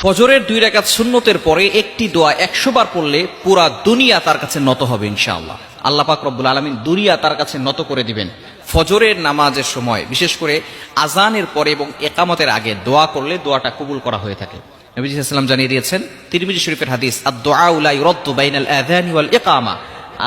ফজরের 2 রাকাত সুন্নতের পরে একটি দোয়া 100 বার পড়লে পুরা দুনিয়া তার কাছে নত হবে ইনশাআল্লাহ। আল্লাহ পাক রব্বুল আলামিন দুনিয়া তার কাছে নত করে দিবেন। ফজরের নামাজের সময় বিশেষ করে আজানের পরে এবং ইকামতের আগে দোয়া করলে দোয়াটা কবুল করা হয়ে থাকে। নবী সাল্লাল্লাহু আলাইহি ওয়াসাল্লাম জানিয়ে দিয়েছেন, তিরমিজি শরীফের হাদিস, আদ-দুআউ লা ইউরাদ্দু বাইনাল আযানি ওয়াল ইকামা।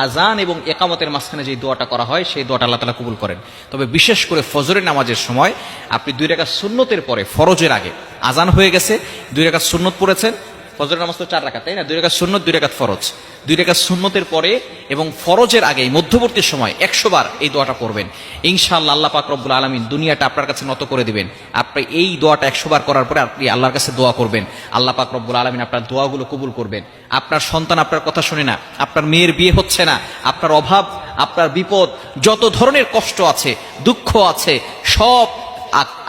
আজান এবং ইকামতের মাঝখানে যে দোয়াটা করা হয় সেই দোয়াটা আল্লাহ তাআলা কবুল করেন। তবে বিশেষ করে ফজরের নামাজের সময় আপনি 2 রাকাত সুন্নতের পরে, ফরজের আগে আজান হয়ে গেছে, 2 রাকাত সুন্নত পড়েছেন। ফজরের নামাজ তো 4 রাকাত, তাই না? 2 রাকাত সুন্নত, 2 রাকাত ফরজ। 2 রাকাত সুন্নতের পরে এবং ফরজের আগে মধ্যবর্তী সময় 100 বার এই দোয়াটা পড়বেন। ইনশাআল্লাহ আল্লাহ পাক রব্বুল আলামিন দুনিয়াটা আপনার কাছে নত করে দিবেন। আপনি এই দোয়াটা 100 বার করার পরে আপনি আল্লাহর কাছে দোয়া করবেন, আল্লাহ পাক রব্বুল আলামিন আপনার দোয়াগুলো কবুল করবেন। আপনার সন্তান আপনার কথা শুনে না, আপনার মেয়ের বিয়ে হচ্ছে না, আপনার অভাব, আপনার বিপদ, যত ধরনের কষ্ট আছে, দুঃখ আছে, সব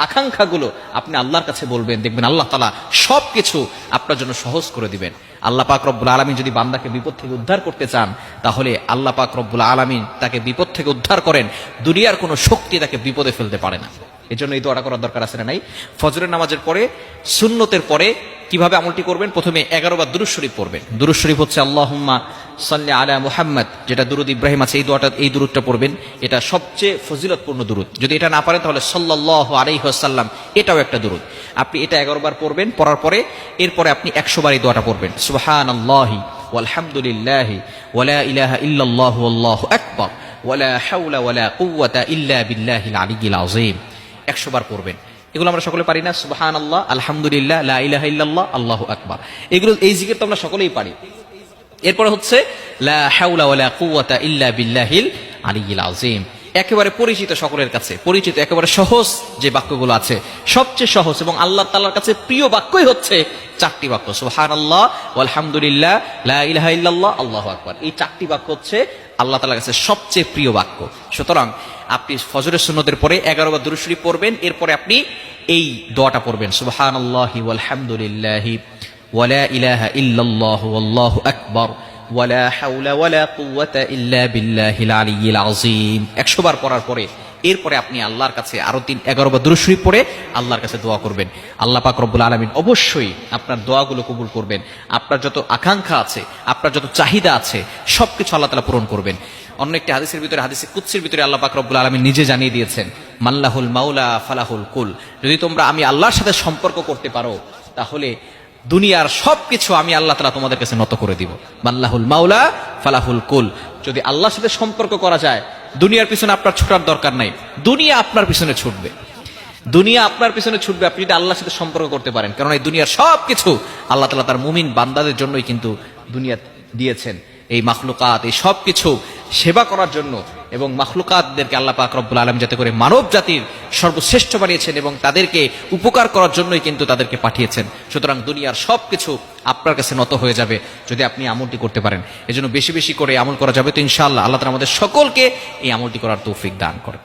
আকাঙ্ক্ষাগুলো আপনি আল্লাহর কাছে বলবেন, দেখবেন আল্লাহ তাআলা সবকিছু আপনার জন্য সহজ করে দিবেন। আল্লাহ পাক রব্বুল আলামিন যদি বান্দাকে বিপদ থেকে উদ্ধার করতে চান, তাহলে আল্লাহ পাক রব্বুল আলামিন তাকে বিপদ থেকে উদ্ধার করেন। দুনিয়ার কোনো শক্তি তাকে বিপদে ফেলতে পারে না। এজন্য এই দোয়াটা করার দরকার আছে না নাই? ফজরের নামাজের পরে সুন্নতের পরে কিভাবে আমলটি করবেন? প্রথমে 11 বার দুরূদ শরীফ পড়বেন। দুরূদ শরীফ হচ্ছে আল্লাহুম্মা সাল্লি আলা মুহাম্মদ, যেটা দুরূদ ইব্রাহিম আছে, এই দুরূদটা পড়বেন। এটা সবচেয়ে ফজিলতপূর্ণ দুরূদ। যদি এটা না পারেন তাহলে সাল্লাল্লাহু আলাইহি ওয়াসাল্লাম, এটাও একটা দুরূদ। আপনি এটা 11 বার পড়বেন। পড়ার পরে এরপরে আপনি 100 বার এই দোয়াটা পড়বেন, সুবহানাল্লাহি ওয়ালহামদুলিল্লাহি ওয়ালা ইলাহা ইল্লাল্লাহু আল্লাহু আকবার ওয়ালা হাওলা ওয়ালা কুওয়াতা ইল্লা বিল্লাহিল আলিয়্যিল আযীম। 100 বার পড়বেন। এগুলো আমরা সকলে পারি না? সুবহানাল্লাহ, আলহামদুলিল্লাহ, লা ইলাহা ইল্লাল্লাহ, আল্লাহু আকবার। এগুলো, এই জিকির তো আমরা সকলেই পারি। এরপরে হচ্ছে লা হাওলা ওয়ালা কুওয়াতা ইল্লা বিল্লাহিল আলিয়্যিল আযীম। একেবারে পরিচিত, সকলের কাছে পরিচিত, একেবারে সহজ যে বাক্যগুলো আছে, সবচেয়ে সহজ এবং আল্লাহ তাআলার কাছে প্রিয় বাক্যই হচ্ছে 4টি বাক্য, সুবহানাল্লাহ, আলহামদুলিল্লাহ, লা ইলাহা ইল্লাল্লাহ, আল্লাহু আকবার। এই 4টি বাক্য হচ্ছে আল্লাহ তাআলার কাছে সবচেয়ে প্রিয় বাক্য। সুতরাং আপনি ফজরের সুন্নতের পরে 11 বার দুরূদ শরীফ পড়বেন। এরপরে আপনি এই দোয়াটা পড়বেন, সুবহানাল্লাহি ওয়ালহামদুলিল্লাহি ওয়ালা ইলাহা ইল্লাল্লাহু আল্লাহু আকবার ওয়ালা হাওলা ওয়ালা কুওয়াতা ইল্লা বিল্লাহিল আলিয়্যিল আযীম। 100 বার পড়ার পরে এরপরে আপনি আল্লাহর কাছে আরো 11 বার দুরূদ শরীফ পড়ে আল্লাহর কাছে দোয়া করবেন। আল্লাহ পাক রব্বুল আলামিন অবশ্যই আপনার দোয়াগুলো কবুল করবেন। আপনার যত আকাঙ্ক্ষা আছে, আপনার যত চাহিদা আছে, সবকিছু আল্লাহ তাআলা পূরণ করবেন। অন্য একটি হাদিসের ভিতরে, হাদিসে কুদসির ভিতরে আল্লাহ পাক রব্বুল আলামিন নিজে জানিয়ে দিয়েছেন, মাল্লাহুল মাওলা ফালাহুল কুল। যদি তোমরা আমি আল্লাহর সাথে সম্পর্ক করতে পারো, তাহলে দুনিয়ার সবকিছু আমি আল্লাহ তাআলা তোমাদের কাছে নত করে দিব। মাল্লাহুল মাওলা ফালাহুল কুল। যদি আল্লাহর সাথে সম্পর্ক করা যায়, দুনিয়ার পিছনে আপনার ছোটার দরকার নাই, দুনিয়া আপনার পিছনে ছুটবে। দুনিয়া আপনার পিছনে ছুটবে আপনি যদি আল্লাহর সাথে সম্পর্ক করতে পারেন। কারণ এই দুনিয়ার সবকিছু আল্লাহ তাআলা তার মুমিন বান্দাদের জন্যই কিন্তু দুনিয়া দিয়েছেন। এই মাখলুকাত, এই সবকিছু সেবা করার জন্য, এবং মাখলুকাতদেরকে আল্লাহ পাক রব্বুল আলামিন যাতে করে মানব জাতির সর্বশ্রেষ্ঠ বানিয়েছেন এবং তাদেরকে উপকার করার জন্যই কিন্তু তাদেরকে পাঠিয়েছেন। সুতরাং দুনিয়ার সবকিছু আপনার কাছে নত হয়ে যাবে যদি আপনি আমলটি করতে পারেন। এজন্য বেশি বেশি করে আমল করা যাবে তো ইনশাআল্লাহ। আল্লাহ তাআলা আমাদের সকলকে এই আমলটি করার তৌফিক দান করেন।